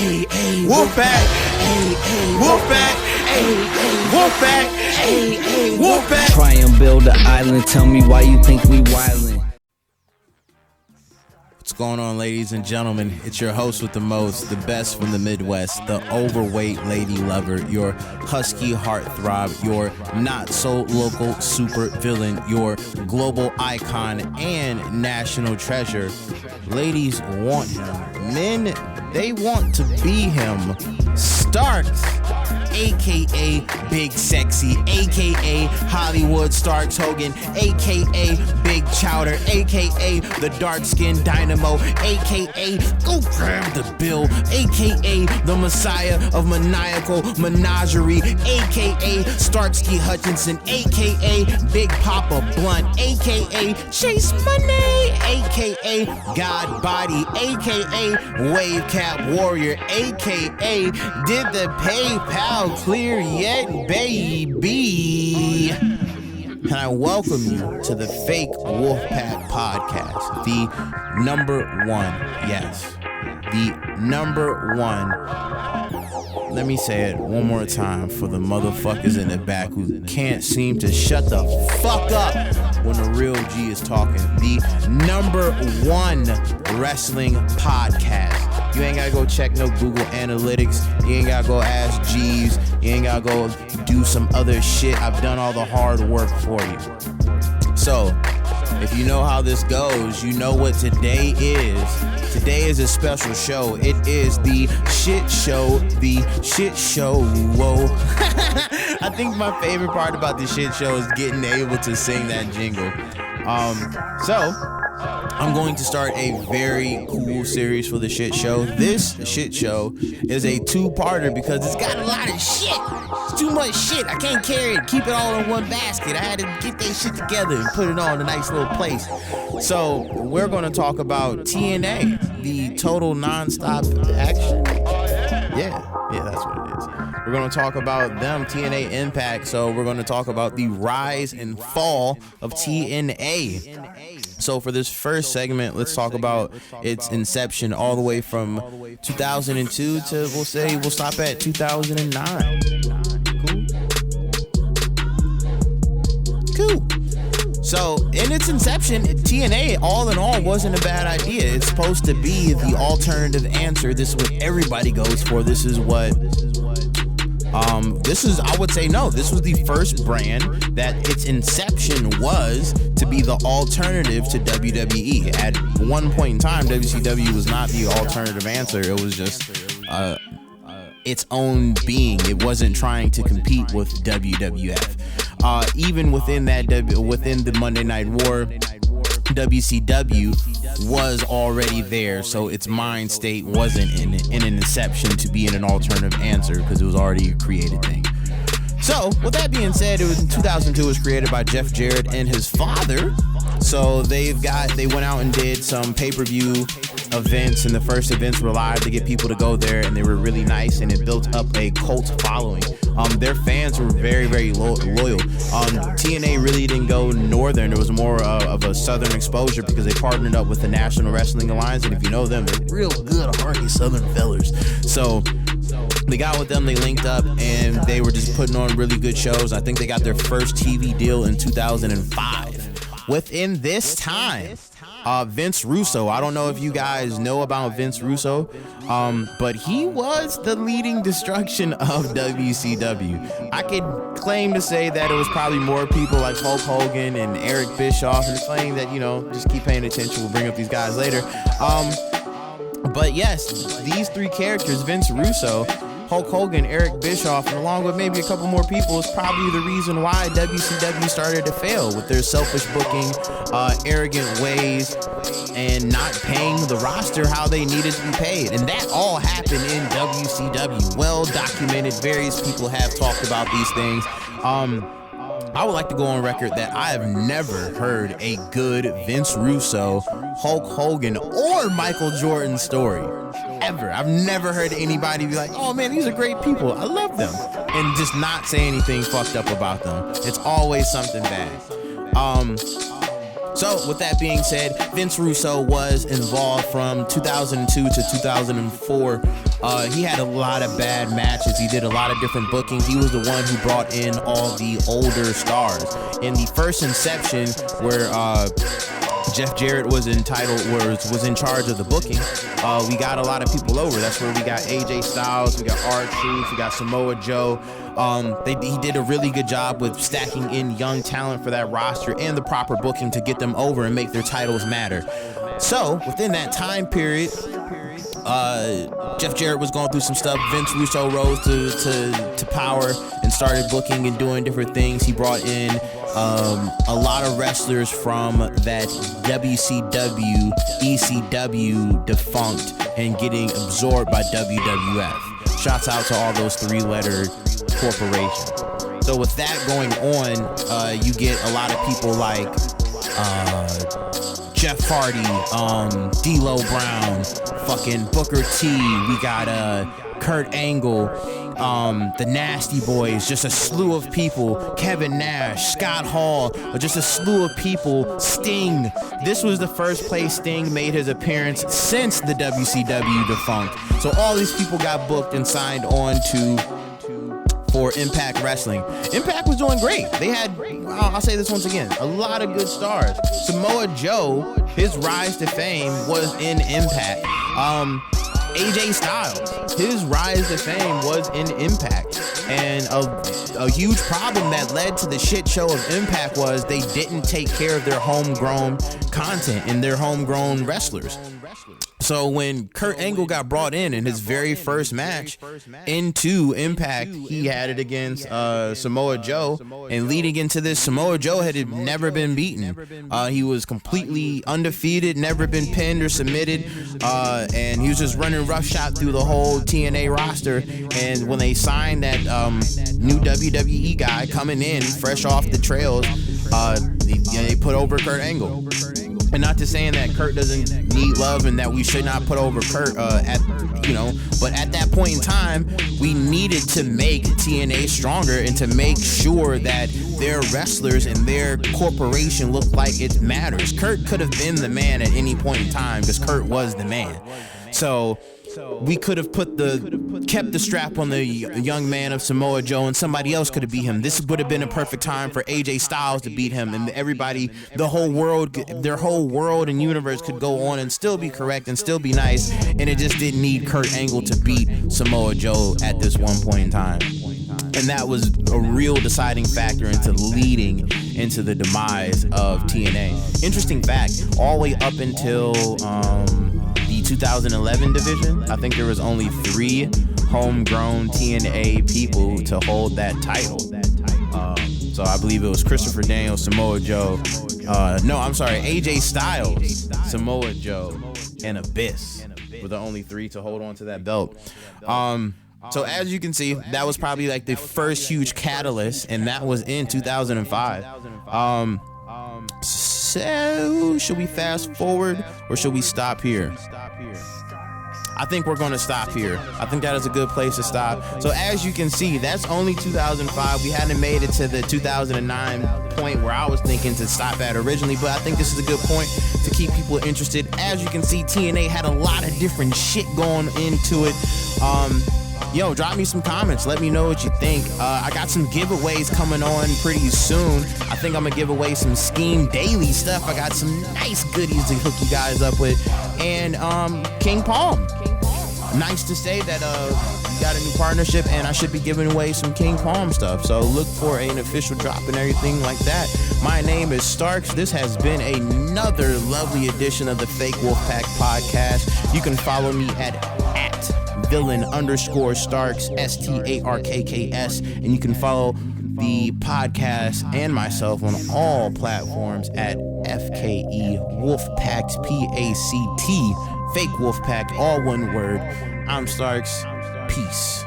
Wolfpack, Wolfpack, Wolfpack, Wolfpack. Try and build an island, tell me why you think we wildin'. What's going on, ladies and gentlemen? It's your host with the most, the best from the Midwest, the overweight lady lover, your husky heartthrob, your not so local super villain, your global icon and national treasure. Ladies want him. Men, they want to be him. Starks, aka Big Sexy, aka Hollywood Starks Hogan, aka Big Chowder, aka the dark skinned Dynamo, aka Go Grab the Bill, aka the Messiah of Maniacal Menagerie, aka Starksky Hutchinson, aka Big Papa Blunt, aka Chase Money, aka God Body, aka Wave Cap Warrior, aka Did the PayPal clear yet, baby? And I welcome you to the Fake Wolfpack Podcast, the number one, yes, the number one. Let me say it one more time for the motherfuckers in the back who can't seem to shut the fuck up when the real G is talking. The number one wrestling podcast. You ain't gotta go check no Google Analytics. You ain't gotta go ask Jeeves. You ain't gotta go do some other shit. I've done all the hard work for you. So, if you know how this goes, you know what today is. Today is a special show. It is the shit show. The shit show. Whoa. I think my favorite part about the shit show is getting able to sing that jingle. So I'm going to start a very cool series for the shit show. This shit show is a two-parter because it's got a lot of shit. It's too much shit. I can't carry it, keep it all in one basket. I had to get that shit together and put it all in a nice little place. So we're going to talk about TNA, the total non-stop action. Yeah, that's what it is. We're going to talk about them, TNA Impact. So we're going to talk about the rise and fall of TNA. So for this first segment, let's talk about its inception all the way from 2002 to, we'll stop at 2009. Cool. So in its inception, TNA all in all wasn't a bad idea. It's supposed to be the alternative answer. This is what everybody goes for. This is what I would say no, this was the first brand that its inception was to be the alternative to WWE. At one point in time, WCW was not the alternative answer. It was just its own being. It wasn't trying to compete with WWF. Even within the Monday Night War, WCW was already there, so its mind state wasn't in an inception to be in an alternative answer because it was already a created thing. So, with that being said, it was in 2002. It was created by Jeff Jarrett and his father. So they went out and did some pay-per-view events, and the first events were live to get people to go there, and they were really nice, and it built up a cult following. Their fans were very, very loyal. TNA really didn't go northern. There was more of a southern exposure because they partnered up with the National Wrestling Alliance, and if you know them, they're real good, hearty southern fellers. So they got with them, they linked up, and they were just putting on really good shows. I think they got their first TV deal in 2005. Within this time, Vince Russo, I don't know if you guys know about Vince Russo, but he was the leading destruction of WCW. I could claim to say that it was probably more people like Hulk Hogan and Eric Bischoff, and claim that, just keep paying attention, we'll bring up these guys later. But yes, these three characters, Vince Russo, Hulk Hogan, Eric Bischoff, and along with maybe a couple more people, is probably the reason why WCW started to fail with their selfish booking, arrogant ways, and not paying the roster how they needed to be paid. And that all happened in WCW. Well documented. Various people have talked about these things. I would like to go on record that I have never heard a good Vince Russo, Hulk Hogan, or Michael Jordan story. Ever. I've never heard anybody be like, oh man, these are great people, I love them, and just not say anything fucked up about them. It's always something bad. So with that being said, Vince Russo was involved from 2002 to 2004. He had a lot of bad matches. He did a lot of different bookings. He was the one who brought in all the older stars. In the first inception, where Jeff Jarrett was in charge of the booking, we got a lot of people over. That's where we got AJ Styles, we got R-Truth, we got Samoa Joe. He did a really good job with stacking in young talent for that roster and the proper booking to get them over and make their titles matter. So within that time period, Jeff Jarrett was going through some stuff. Vince Russo rose to power and started booking and doing different things. He brought in a lot of wrestlers from that WCW, ECW defunct and getting absorbed by WWF. Shouts out to all those three-letter corporations. So with that going on, you get a lot of people like Jeff Hardy, D'Lo Brown, fucking Booker T. We got Kurt Angle, the Nasty Boys, just a slew of people. Kevin Nash, Scott Hall, just a slew of people. Sting. This was the first place Sting made his appearance since the WCW defunct. So all these people got booked and signed on for Impact Wrestling. Impact was doing great. They had, I'll say this once again, a lot of good stars. Samoa Joe, his rise to fame was in Impact. AJ Styles, his rise to fame was in Impact. And a huge problem that led to the shit show of Impact was they didn't take care of their homegrown content and their homegrown wrestlers. So when Kurt Angle got brought in his very first match into Impact, he had it against Samoa Joe, and leading into this, Samoa Joe had never been beaten. He was completely undefeated, never been pinned or submitted, and he was just running roughshod through the whole TNA roster. And when they signed that new WWE guy coming in fresh off the trails, they put over Kurt Angle. And not to saying that Kurt doesn't need love and that we should not put over Kurt, but at that point in time, we needed to make TNA stronger and to make sure that their wrestlers and their corporation looked like it matters. Kurt could have been the man at any point in time because Kurt was the man. So we could have kept the strap on the young man of Samoa Joe, and somebody else could have beat him. This would have been a perfect time for AJ Styles to beat him, and everybody, their whole world and universe could go on and still be correct and still be nice, and it just didn't need Kurt Angle to beat Samoa Joe at this one point in time. And that was a real deciding factor into leading into the demise of TNA. Interesting fact, all the way up until the 2011 division, I think there was only 3 homegrown TNA people to hold that title. So I believe it was Christopher Daniels, Samoa Joe. AJ Styles, Samoa Joe, and Abyss were the only 3 to hold on to that belt. So as you can see, that was probably like the first huge catalyst, and that was in 2005. So should we fast forward or should we stop here? I think we're going to stop here. I think that is a good place to stop. So as you can see, that's only 2005. We hadn't made it to the 2009 point where I was thinking to stop at originally, but I think this is a good point to keep people interested. As you can see, TNA had a lot of different shit going into it. Drop me some comments. Let me know what you think. I got some giveaways coming on pretty soon. I think I'm going to give away some Scheme Daily stuff. I got some nice goodies to hook you guys up with. And King Palm. Nice to say that we got a new partnership, and I should be giving away some King Palm stuff. So look for an official drop and everything like that. My name is Starks. This has been another lovely edition of the Fake Wolfpack Podcast. You can follow me at villain_Starks, STARKKS, and you can follow the podcast and myself on all platforms at FKE Wolfpack, PACT, Fake Wolfpack, all one word. I'm Starks. Peace.